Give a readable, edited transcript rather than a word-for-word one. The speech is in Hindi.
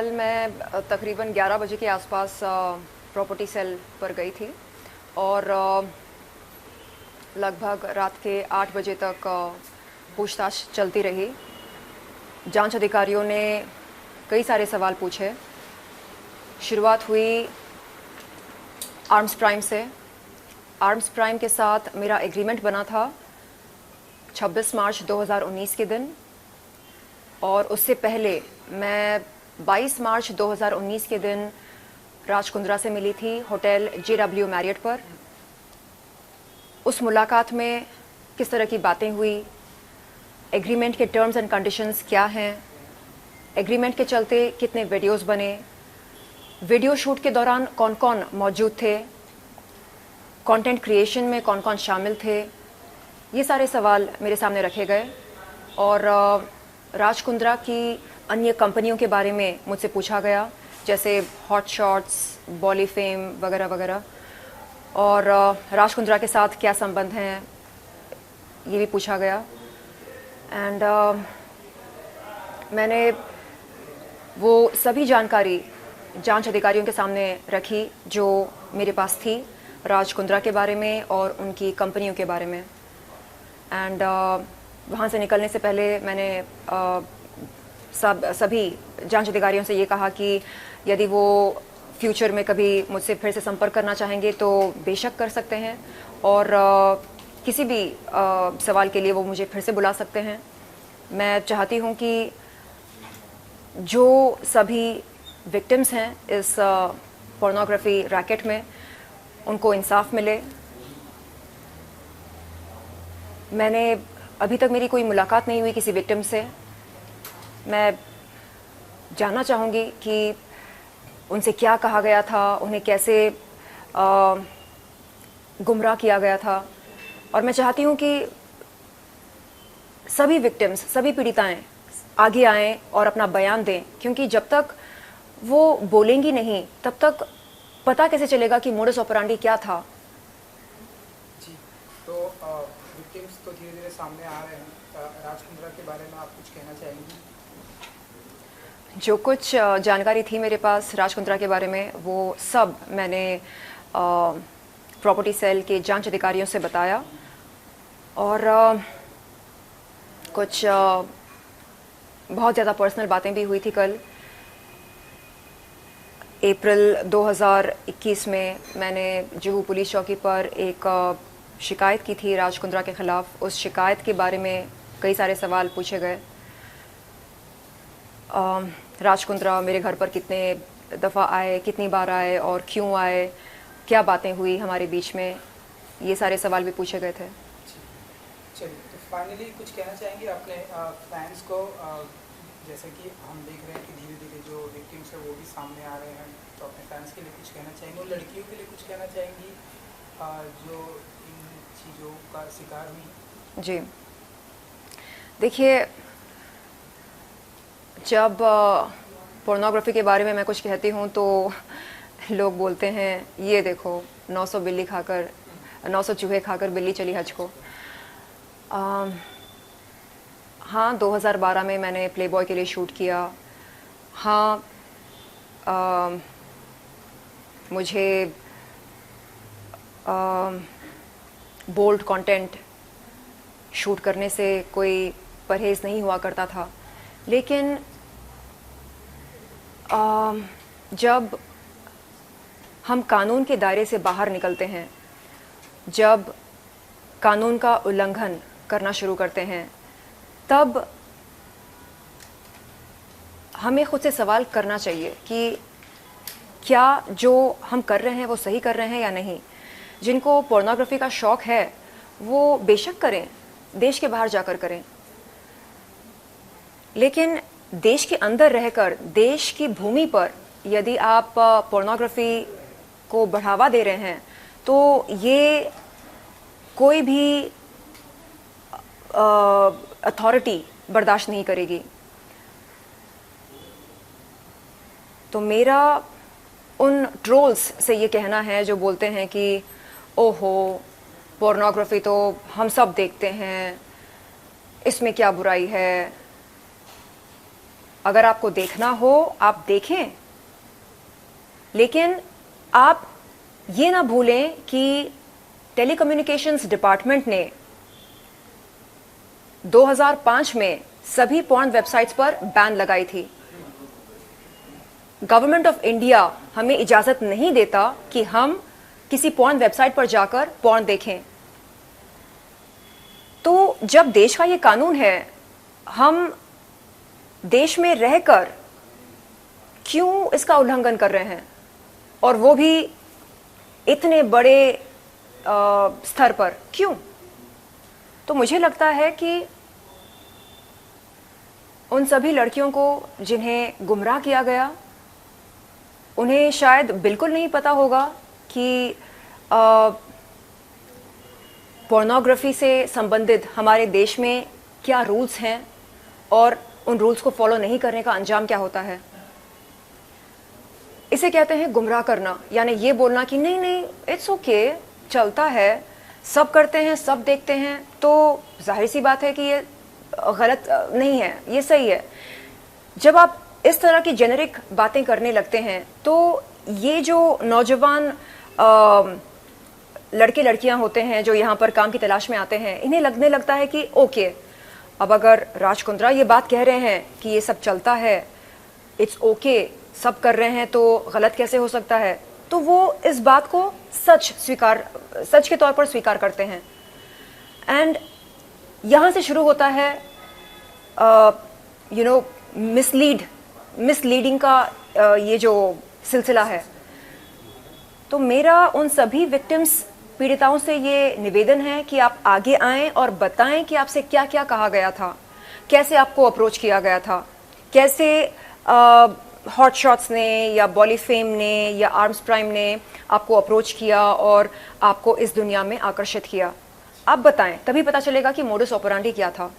कल मैं तकरीबन 11 बजे के आसपास प्रॉपर्टी सेल पर गई थी और लगभग रात के 8 बजे तक पूछताछ चलती रही। जांच अधिकारियों ने कई सारे सवाल पूछे। शुरुआत हुई आर्म्स प्राइम से। आर्म्स प्राइम के साथ मेरा एग्रीमेंट बना था 26 मार्च 2019 के दिन, और उससे पहले मैं 22 मार्च 2019 के दिन राज कुंद्रा से मिली थी होटल JW मैरियट पर। उस मुलाकात में किस तरह की बातें हुई, एग्रीमेंट के टर्म्स एंड कंडीशंस क्या हैं, एग्रीमेंट के चलते कितने वीडियोस बने, वीडियो शूट के दौरान कौन कौन मौजूद थे, कंटेंट क्रिएशन में कौन कौन शामिल थे, ये सारे सवाल मेरे सामने रखे गए। और राज कुंद्रा की अन्य कंपनियों के बारे में मुझसे पूछा गया, जैसे हॉट शॉट्स, बॉली फेम वगैरह वगैरह, और राज कुंद्रा के साथ क्या संबंध हैं ये भी पूछा गया। एंड मैंने वो सभी जानकारी जांच अधिकारियों के सामने रखी जो मेरे पास थी राज कुंद्रा के बारे में और उनकी कंपनियों के बारे में। एंड वहाँ से निकलने से पहले मैंने सभी जांच अधिकारियों से ये कहा कि यदि वो फ्यूचर में कभी मुझसे फिर से संपर्क करना चाहेंगे तो बेशक कर सकते हैं, और किसी भी सवाल के लिए वो मुझे फिर से बुला सकते हैं। मैं चाहती हूँ कि जो सभी विक्टिम्स हैं इस पोर्नोग्राफी रैकेट में, उनको इंसाफ मिले। मैंने अभी तक मेरी कोई मुलाकात नहीं हुई किसी विक्टिम से। मैं जानना चाहूँगी कि उनसे क्या कहा गया था, उन्हें कैसे गुमराह किया गया था। और मैं चाहती हूँ कि सभी विक्टिम्स, सभी पीड़िताएं आगे आएं और अपना बयान दें, क्योंकि जब तक वो बोलेंगी नहीं तब तक पता कैसे चलेगा कि मोडस ऑपरेंडी क्या था। जी, तो विक्टिम्स तो धीरे धीरे सामने आ रहे हैं। राज कुंद्रा के बारे में आप कुछ कहना चाहेंगी? जो कुछ जानकारी थी मेरे पास राज कुंद्रा के बारे में, वो सब मैंने प्रॉपर्टी सेल के जांच अधिकारियों से बताया। और कुछ बहुत ज़्यादा पर्सनल बातें भी हुई थी। कल अप्रैल 2021 में मैंने जुहू पुलिस चौकी पर एक शिकायत की थी राज कुंद्रा के ख़िलाफ़। उस शिकायत के बारे में कई सारे सवाल पूछे गए। राज कुंद्रा मेरे घर पर कितने दफ़ा आए, कितनी बार आए और क्यों आए, क्या बातें हुई हमारे बीच में, ये सारे सवाल भी पूछे गए थे। चलिए, तो फाइनली कुछ कहना चाहेंगे अपने फैंस को? जैसे कि हम देख रहे हैं कि धीरे धीरे जो विक्टिम्स है वो भी सामने आ रहे हैं, तो अपने फैंस के लिए कुछ कहना चाहेंगे और लड़कियों के लिए कुछ कहना चाहेंगी जो इन चीज़ों का शिकार हुई? जी, देखिए, जब पोर्नोग्राफी के बारे में मैं कुछ कहती हूँ तो लोग बोलते हैं ये देखो 900 चूहे खाकर बिल्ली चली हज को। हाँ, 2012 में मैंने प्लेबॉय के लिए शूट किया। हाँ, मुझे बोल्ड कंटेंट शूट करने से कोई परहेज़ नहीं हुआ करता था, लेकिन जब हम कानून के दायरे से बाहर निकलते हैं, जब कानून का उल्लंघन करना शुरू करते हैं, तब हमें खुद से सवाल करना चाहिए कि क्या जो हम कर रहे हैं वो सही कर रहे हैं या नहीं। जिनको पोर्नोग्राफी का शौक़ है वो बेशक करें, देश के बाहर जाकर करें, लेकिन देश के अंदर रहकर देश की भूमि पर यदि आप पोर्नोग्राफी को बढ़ावा दे रहे हैं तो ये कोई भी अथॉरिटी बर्दाश्त नहीं करेगी। तो मेरा उन ट्रोल्स से ये कहना है जो बोलते हैं कि ओहो पोर्नोग्राफी तो हम सब देखते हैं, इसमें क्या बुराई है। अगर आपको देखना हो आप देखें, लेकिन आप ये ना भूलें कि टेलीकम्युनिकेशंस डिपार्टमेंट ने 2005 में सभी पॉर्न वेबसाइट्स पर बैन लगाई थी। गवर्नमेंट ऑफ इंडिया हमें इजाजत नहीं देता कि हम किसी पॉर्न वेबसाइट पर जाकर पॉर्न देखें। तो जब देश का ये कानून है, हम देश में रहकर क्यों इसका उल्लंघन कर रहे हैं, और वो भी इतने बड़े स्तर पर क्यों? तो मुझे लगता है कि उन सभी लड़कियों को जिन्हें गुमराह किया गया, उन्हें शायद बिल्कुल नहीं पता होगा कि पोर्नोग्राफी से संबंधित हमारे देश में क्या रूल्स हैं और उन रूल्स को फॉलो नहीं करने का अंजाम क्या होता है। इसे कहते हैं गुमराह करना, यानी ये बोलना कि नहीं नहीं इट्स ओके, चलता है, सब करते हैं, सब देखते हैं, तो जाहिर सी बात है कि ये गलत नहीं है, ये सही है। जब आप इस तरह की जेनेरिक बातें करने लगते हैं तो ये जो नौजवान लड़के लड़कियां होते हैं जो यहाँ पर काम की तलाश में आते हैं, इन्हें लगने लगता है कि ओके, अब अगर राज कुंद्रा ये बात कह रहे हैं कि ये सब चलता है, इट्स ओके, सब कर रहे हैं, तो गलत कैसे हो सकता है? तो वो इस बात को सच के तौर पर स्वीकार करते हैं। एंड यहाँ से शुरू होता है मिसलीडिंग का ये जो सिलसिला है। तो मेरा उन सभी विक्टिम्स, पीड़िताओं से ये निवेदन है कि आप आगे आएं और बताएं कि आपसे क्या क्या कहा गया था, कैसे आपको अप्रोच किया गया था, कैसे हॉट शॉट्स ने या बॉलीफेम ने या आर्म्स प्राइम ने आपको अप्रोच किया और आपको इस दुनिया में आकर्षित किया। आप बताएं, तभी पता चलेगा कि मोडस ऑपरेंडी क्या था।